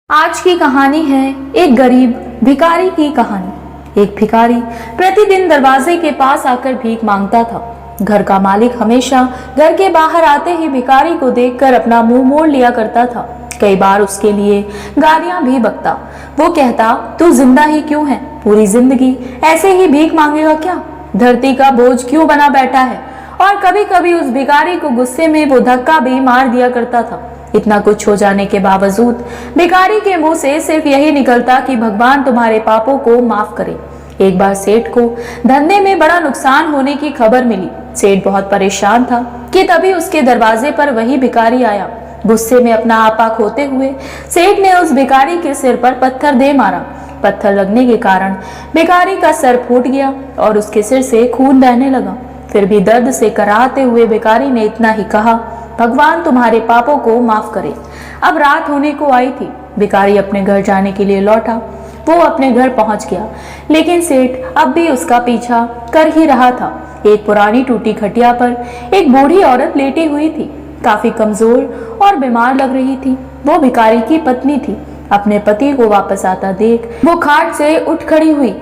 आज की कहानी है एक गरीब भिखारी की कहानी। एक भिखारी प्रतिदिन दरवाजे के पास आकर भीख मांगता था। घर का मालिक हमेशा घर के बाहर आते ही भिखारी को देखकर अपना मुंह मोड़ लिया करता था। कई बार उसके लिए गालियां भी बकता। वो कहता, तू जिंदा ही क्यों है? पूरी जिंदगी ऐसे ही भीख मांगेगा क्या? धरती का बोझ क्यों बना बैठा है? और कभी कभी उस भिखारी को गुस्से में वो धक्का भी मार दिया करता था। इतना कुछ हो जाने के बावजूद भिखारी के मुंह से सिर्फ यही निकलता कि भगवान तुम्हारे पापों को माफ करे। एक बार सेठ को धंधे में बड़ा नुकसान होने की खबर मिली। सेठ बहुत परेशान था कि तभी उसके दरवाजे पर वही भिखारी आया। गुस्से में अपना आपा खोते हुए सेठ ने उस भिखारी के सिर पर पत्थर दे मारा। पत्थर लगने के कारण भिखारी का सर फूट गया और उसके सिर से खून बहने लगा। फिर भी दर्द से कराहते हुए भिखारी ने इतना ही कहा, भगवान तुम्हारे पापों को माफ करे। अब रात होने को आई थी। भिखारी अपने घर जाने के लिए लौटा। वो अपने घर पहुंच गया, लेकिन सेठ अब भी उसका पीछा कर ही रहा था। एक पुरानी टूटी खटिया पर एक बूढ़ी औरत लेटी हुई थी। काफी कमजोर और बीमार लग रही थी। वो भिखारी की पत्नी थी। अपने पति को वापस आता देख वो खाट से उठ खड़ी हुई।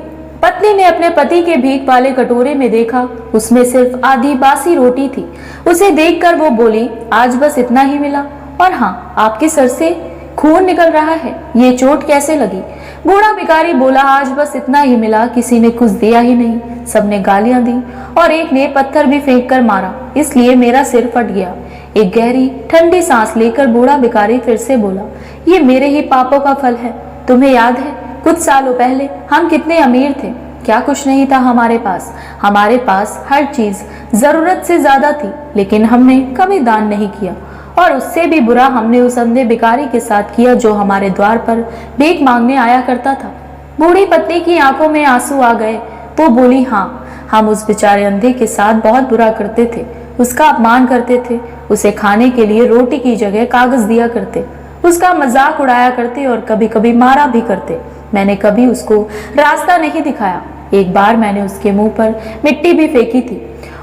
पत्नी ने अपने पति के भीख वाले कटोरे में देखा, उसमें सिर्फ आधी बासी रोटी थी। उसे देखकर वो बोली, आज बस इतना ही मिला? और हाँ, आपके सर से खून निकल रहा है, ये चोट कैसे लगी? बूढ़ा भिखारी बोला, आज बस इतना ही मिला, किसी ने कुछ दिया ही नहीं। सबने गालियां दी और एक ने पत्थर भी फेंक कर मारा, इसलिए मेरा सिर फट गया। एक गहरी ठंडी सांस लेकर बूढ़ा भिखारी फिर से बोला, ये मेरे ही पापों का फल है। तुम्हें याद है कुछ सालों पहले हम कितने अमीर थे? क्या कुछ नहीं था हमारे पास। हमारे पास हर चीज जरूरत से ज्यादा थी, लेकिन हमने कभी दान नहीं किया। और उससे भी बुरा हमने उस अंधे भिखारी के साथ किया जो हमारे द्वार पर भीख मांगने आया करता था। बूढ़ी पत्नी की आंखों में आंसू आ गए। वो बोली, हाँ, हम उस बेचारे अंधे के साथ बहुत बुरा करते थे। उसका अपमान करते थे। उसे खाने के लिए रोटी की जगह कागज दिया करते। उसका मजाक उड़ाया करते और कभी कभी मारा भी करते। मैंने कभी उसको रास्ता नहीं दिखाया। एक बार मैंने उसके मुंह पर मिट्टी भी फेंकी थी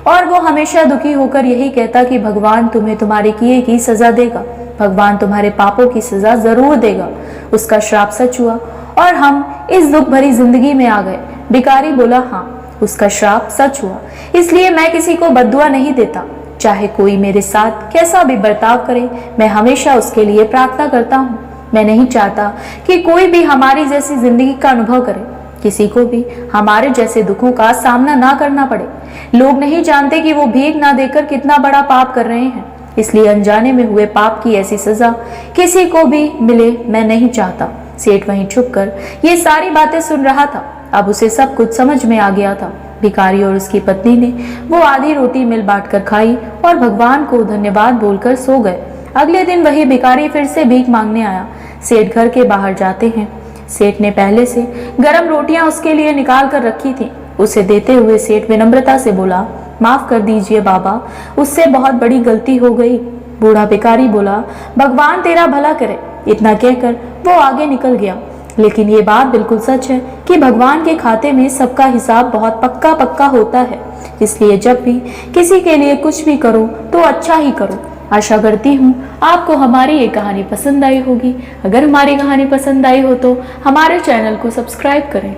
और वो हमेशा दुखी होकर यही कहता कि भगवान तुम्हें तुम्हारे किए की सजा देगा। भगवान तुम्हारे पापों की सजा जरूर देगा। उसका श्राप सच हुआ और हम इस दुख भरी जिंदगी में आ गए। भिखारी बोला, हाँ, उसका श्राप सच हुआ, इसलिए मैं किसी को बद्दुआ नहीं देता। चाहे कोई मेरे साथ कैसा भी बर्ताव करे, मैं हमेशा उसके लिए प्रार्थना करता हूँ। मैं नहीं चाहता कि कोई भी हमारी जैसी जिंदगी का अनुभव करे, किसी को भी हमारे जैसे दुखों का सामना ना करना पड़े। लोग नहीं जानते कि वो भीख ना देकर कितना बड़ा पाप कर रहे हैं, इसलिए अनजाने में हुए पाप की ऐसी सजा किसी को भी मिले मैं नहीं चाहता। सेठ वहीं छुपकर ये सारी बातें सुन रहा था। अब उसे सब कुछ समझ में आ गया था। भिखारी और उसकी पत्नी ने वो आधी रोटी मिल बांट कर खाई और भगवान को धन्यवाद बोलकर सो गए। अगले दिन वही भिखारी फिर से भीख मांगने आया। सेठ घर के बाहर जाते हैं। सेठ ने पहले से गरम रोटियां उसके लिए निकाल कर रखी थी। उसे देते हुए सेठ विनम्रता से बोला, माफ कर दीजिए बाबा, उससे बहुत बड़ी गलती हो गई। बूढ़ा भिखारी बोला, भगवान तेरा भला करे। इतना कहकर वो आगे निकल गया। लेकिन ये बात बिल्कुल सच है कि भगवान के खाते में सबका हिसाब बहुत पक्का पक्का होता है। इसलिए जब भी किसी के लिए कुछ भी करो तो अच्छा ही करो। आशा करती हूँ आपको हमारी ये कहानी पसंद आई होगी। अगर हमारी कहानी पसंद आई हो तो हमारे चैनल को सब्सक्राइब करें।